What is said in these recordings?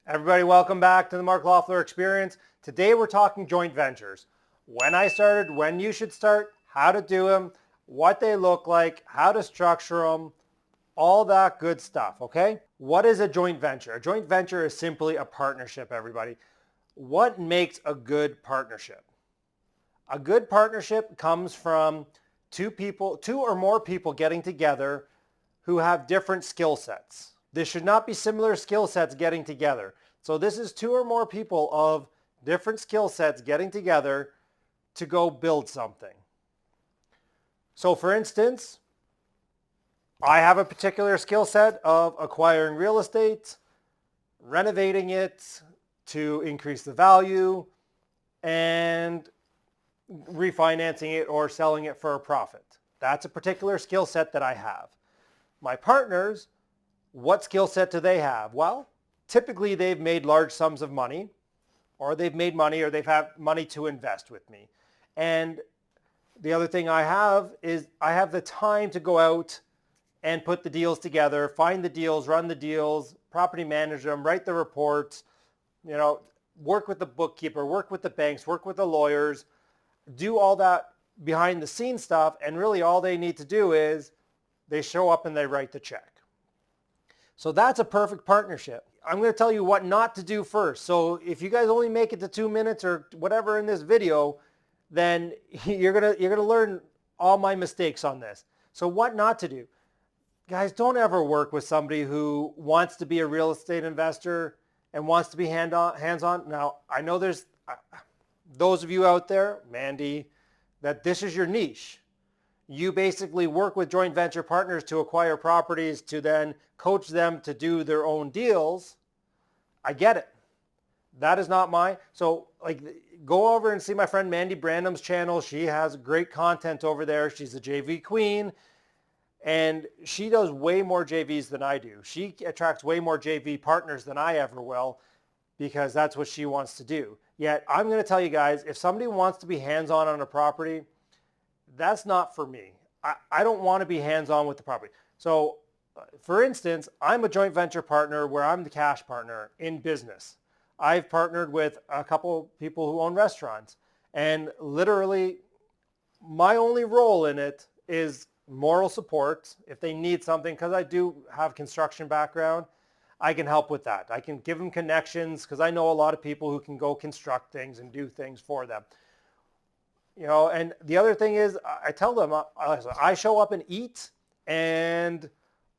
Everybody, welcome back to the Mark Loeffler Experience. Today we're talking joint ventures. When I started, when you should start, how to do them, what they look like, how to structure them, all that good stuff, okay? What is a joint venture? A joint venture is simply a partnership, everybody. What makes a good partnership? A good partnership comes from two or more people getting together who have different skill sets. This should not be similar skill sets getting together. So this is two or more people of different skill sets getting together to go build something. So for instance, I have a particular skill set of acquiring real estate, renovating it to increase the value, and refinancing it or selling it for a profit. That's a particular skill set that I have. My partners, what skill set do they have? Well, typically they've made large sums of money, or they've made money, or they've had money to invest with me. And the other thing I have is I have the time to go out and put the deals together, find the deals, run the deals, property manage them, write the reports, work with the bookkeeper, work with the banks, work with the lawyers, do all that behind the scenes stuff. And really all they need to do is they show up and they write the check. So that's a perfect partnership. I'm going to tell you what not to do first. So if you guys only make it to 2 minutes or whatever in this video, then you're going to learn all my mistakes on this. So what not to do? Guys, don't ever work with somebody who wants to be a real estate investor and wants to be hands-on. Now, I know there's those of you out there, Mandy, that this is your niche. You basically work with joint venture partners to acquire properties to then coach them to do their own deals. I get it. That is not mine. So go over and see my friend Mandy Brandham's channel. She has great content over there. She's a JV queen. And she does way more JVs than I do. She attracts way more JV partners than I ever will because that's what she wants to do. Yet I'm going to tell you guys, if somebody wants to be hands-on on a property, that's not for me. I don't want to be hands-on with the property. So for instance, I'm a joint venture partner where I'm the cash partner in business. I've partnered with a couple people who own restaurants. And literally my only role in it is moral support. If they need something, because I do have construction background, I can help with that. I can give them connections because I know a lot of people who can go construct things and do things for them. And the other thing is I tell them, I show up and eat, and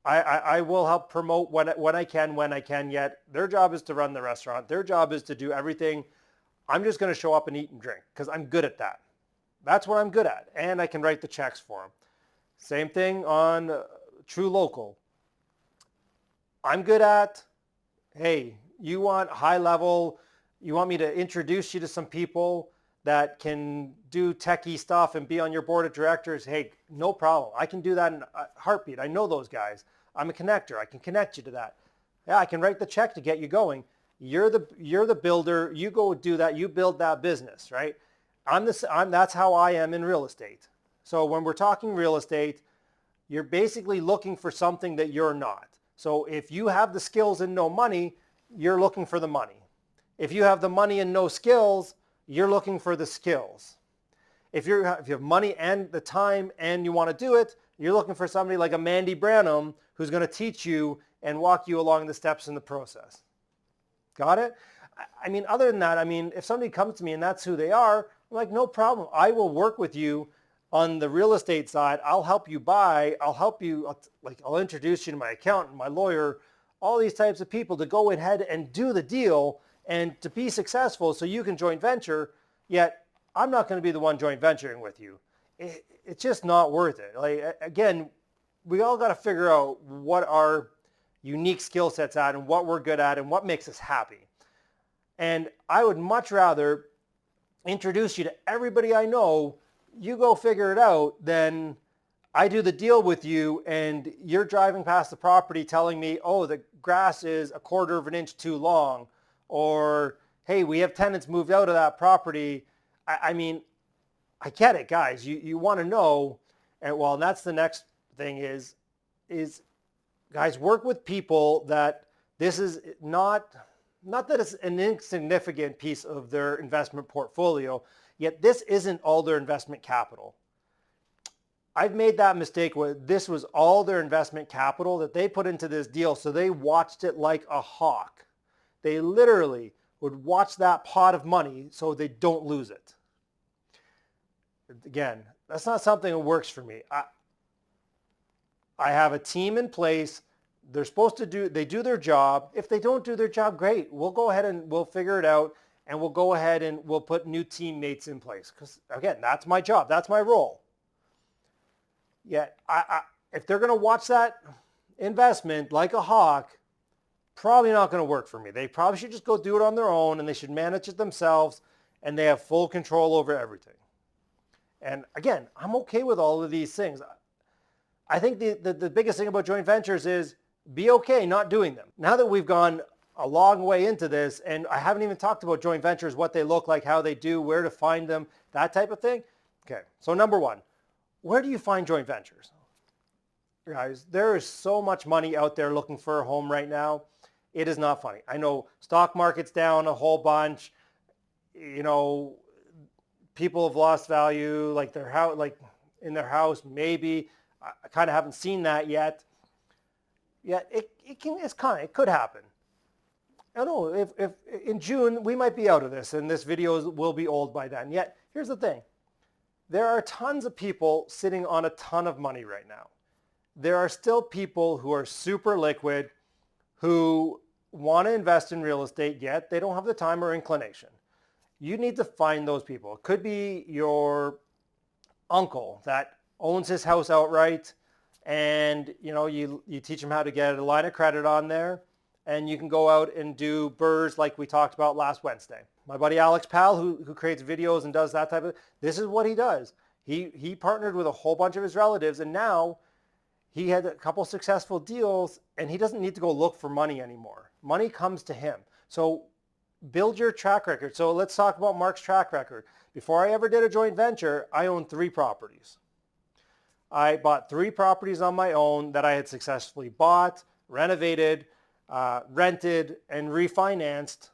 I will help promote when I can, yet their job is to run the restaurant. Their job is to do everything. I'm just going to show up and eat and drink because I'm good at that. That's what I'm good at. And I can write the checks for them. Same thing on True Local. I'm good at, hey, you want high level, you want me to introduce you to some people that can do techie stuff and be on your board of directors. Hey, no problem. I can do that in a heartbeat. I know those guys. I'm a connector. I can connect you to that. Yeah, I can write the check to get you going. You're the builder. You go do that. You build that business, right? That's how I am in real estate. So when we're talking real estate, you're basically looking for something that you're not. So if you have the skills and no money, you're looking for the money. If you have the money and no skills, you're looking for the skills. If you have money and the time and you want to do it, you're looking for somebody like a Mandy Branham who's going to teach you and walk you along the steps in the process. Got it? I mean, other than that, if somebody comes to me and that's who they are, I'm like, no problem. I will work with you on the real estate side. I'll help you buy. I'll help you. I'll introduce you to my accountant, my lawyer, all these types of people to go ahead and do the deal and to be successful so you can joint venture, yet I'm not going to be the one joint venturing with you. It's just not worth it. Again, we all got to figure out what our unique skill sets at and what we're good at and what makes us happy. And I would much rather introduce you to everybody I know, you go figure it out, than I do the deal with you and you're driving past the property telling me, oh, the grass is 1/4 of an inch too long, or hey, we have tenants moved out of that property. I get it, guys. You want to know, and that's the next thing is guys, work with people that this is not not that it's an insignificant piece of their investment portfolio, yet this isn't all their investment capital. I've made that mistake where this was all their investment capital that they put into this deal, so they watched it like a hawk. They literally would watch that pot of money so they don't lose it. Again, that's not something that works for me. I have a team in place. They're supposed to do their job. If they don't do their job, great. We'll go ahead and we'll figure it out, and we'll go ahead and we'll put new teammates in place. Because again, that's my job. That's my role. Yet, if they're going to watch that investment like a hawk, probably not going to work for me. They probably should just go do it on their own, and they should manage it themselves, and they have full control over everything. And again, I'm okay with all of these things. I think the biggest thing about joint ventures is be okay not doing them. Now that we've gone a long way into this, and I haven't even talked about joint ventures, what they look like, how they do, where to find them, that type of thing. Okay, so number one, where do you find joint ventures? Guys, there is so much money out there looking for a home right now. It is not funny. I know stock market's down a whole bunch. You know, people have lost value, like their house, like in their house, maybe. I kind of haven't seen that yet. Yet it could happen. I don't know, if in June we might be out of this and this video will be old by then. Yet here's the thing. There are tons of people sitting on a ton of money right now. There are still people who are super liquid, who want to invest in real estate, yet they don't have the time or inclination. You need to find those people. It could be your uncle that owns his house outright, and you teach him how to get a line of credit on there, and you can go out and do BRRRRs like we talked about last Wednesday. My buddy Alex Powell, who creates videos and does that type of, this is what he does. He partnered with a whole bunch of his relatives, and now he had a couple successful deals, and he doesn't need to go look for money anymore. Money comes to him. So build your track record. So let's talk about Mark's track record. Before I ever did a joint venture, I owned 3 properties. I bought 3 properties on my own that I had successfully bought, renovated, rented, and refinanced.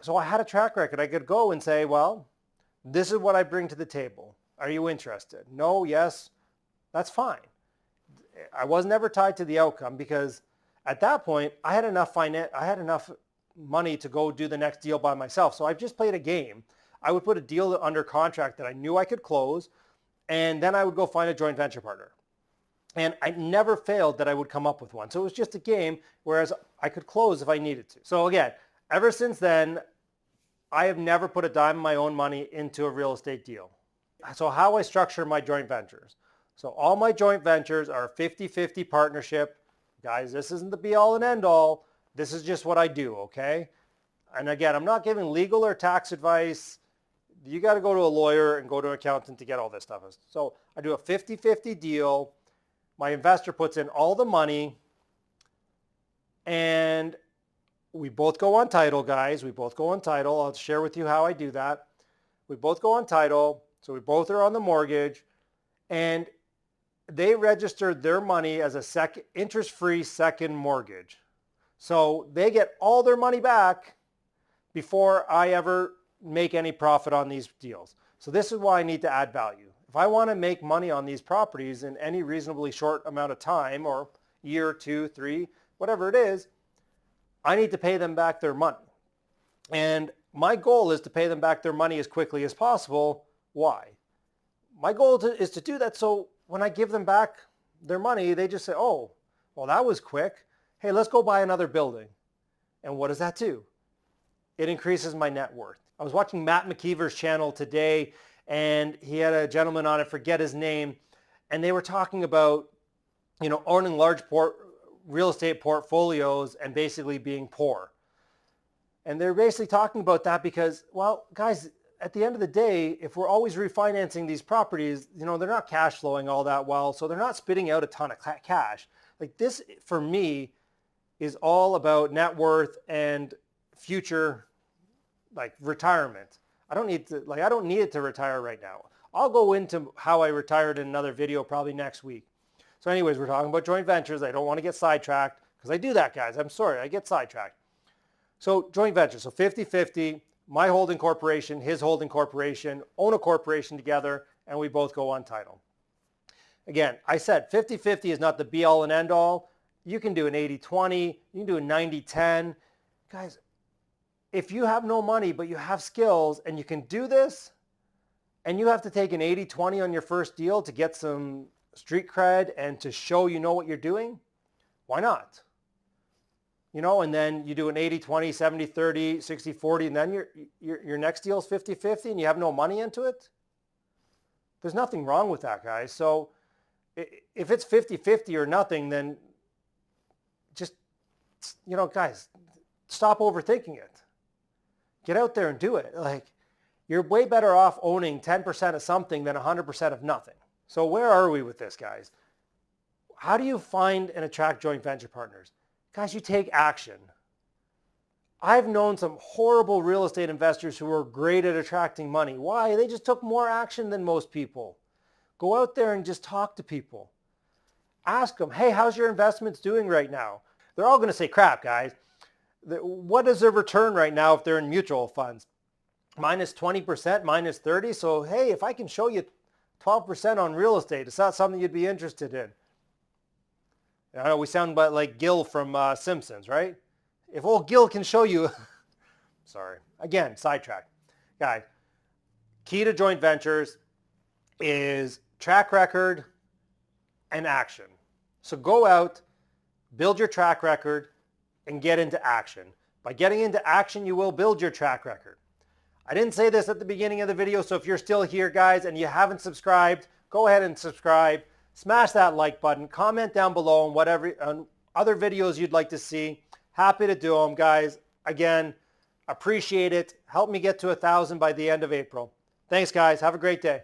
So I had a track record. I could go and say, well, this is what I bring to the table. Are you interested? No, yes, that's fine. I was never tied to the outcome because at that point I had enough money to go do the next deal by myself. So I just played a game. I would put a deal under contract that I knew I could close, and then I would go find a joint venture partner. And I never failed that I would come up with one. So it was just a game, whereas I could close if I needed to. So again, ever since then, I have never put a dime of my own money into a real estate deal. So how I structure my joint ventures. So all my joint ventures are a 50-50 partnership. Guys, this isn't the be all and end all. This is just what I do, okay? And again, I'm not giving legal or tax advice. You got to go to a lawyer and go to an accountant to get all this stuff. So I do a 50-50 deal. My investor puts in all the money, and we both go on title, guys. We both go on title. I'll share with you how I do that. We both go on title, so we both are on the mortgage, and they registered their money as a interest-free second mortgage. So they get all their money back before I ever make any profit on these deals. So this is why I need to add value. If I want to make money on these properties in any reasonably short amount of time, or year, 2, 3, whatever it is, I need to pay them back their money. And my goal is to pay them back their money as quickly as possible. Why? My goal is to do that so when I give them back their money, they just say, oh, well, that was quick. Hey, let's go buy another building. And what does that do? It increases my net worth. I was watching Matt McKeever's channel today, and he had a gentleman on, I forget his name, and they were talking about, owning large real estate portfolios and basically being poor. And they're basically talking about that because, well, guys, at the end of the day, if we're always refinancing these properties, they're not cash flowing all that well, so they're not spitting out a ton of cash. Like this, for me, is all about net worth and future, like retirement. I don't need it to retire right now. I'll go into how I retired in another video probably next week. So anyways, we're talking about joint ventures. I don't want to get sidetracked because I do that, guys. I'm sorry, I get sidetracked. So joint venture, so 50-50, my holding corporation, his holding corporation, own a corporation together, and we both go on title. Again, I said 50-50 is not the be all and end all. You can do an 80-20, you can do a 90-10. Guys, if you have no money but you have skills and you can do this, and you have to take an 80-20 on your first deal to get some street cred and to show you know what you're doing, why not? You know, and then you do an 80-20, 70-30, 60-40, and then your next deal is 50-50 and you have no money into it? There's nothing wrong with that, guys. So if it's 50-50 or nothing, then just, you know, guys, stop overthinking it. Get out there and do it. Like, you're way better off owning 10% of something than 100% of nothing. So where are we with this, guys? How do you find and attract joint venture partners? Guys, you take action. I've known some horrible real estate investors who are great at attracting money. Why? They just took more action than most people. Go out there and just talk to people. Ask them, hey, how's your investments doing right now? They're all going to say, crap, guys. What is their return right now if they're in mutual funds? Minus 20%, minus 30. So, hey, if I can show you 12% on real estate, is that something you'd be interested in? I know we sound like Gil from Simpsons, right? If old Gil can show you, sorry, again, sidetrack. Guys, key to joint ventures is track record and action. So go out, build your track record, and get into action. By getting into action, you will build your track record. I didn't say this at the beginning of the video, so if you're still here, guys, and you haven't subscribed, go ahead and subscribe. Smash that like button. Comment down below on other videos you'd like to see. Happy to do them, guys. Again, appreciate it. Help me get to 1,000 by the end of April. Thanks, guys. Have a great day.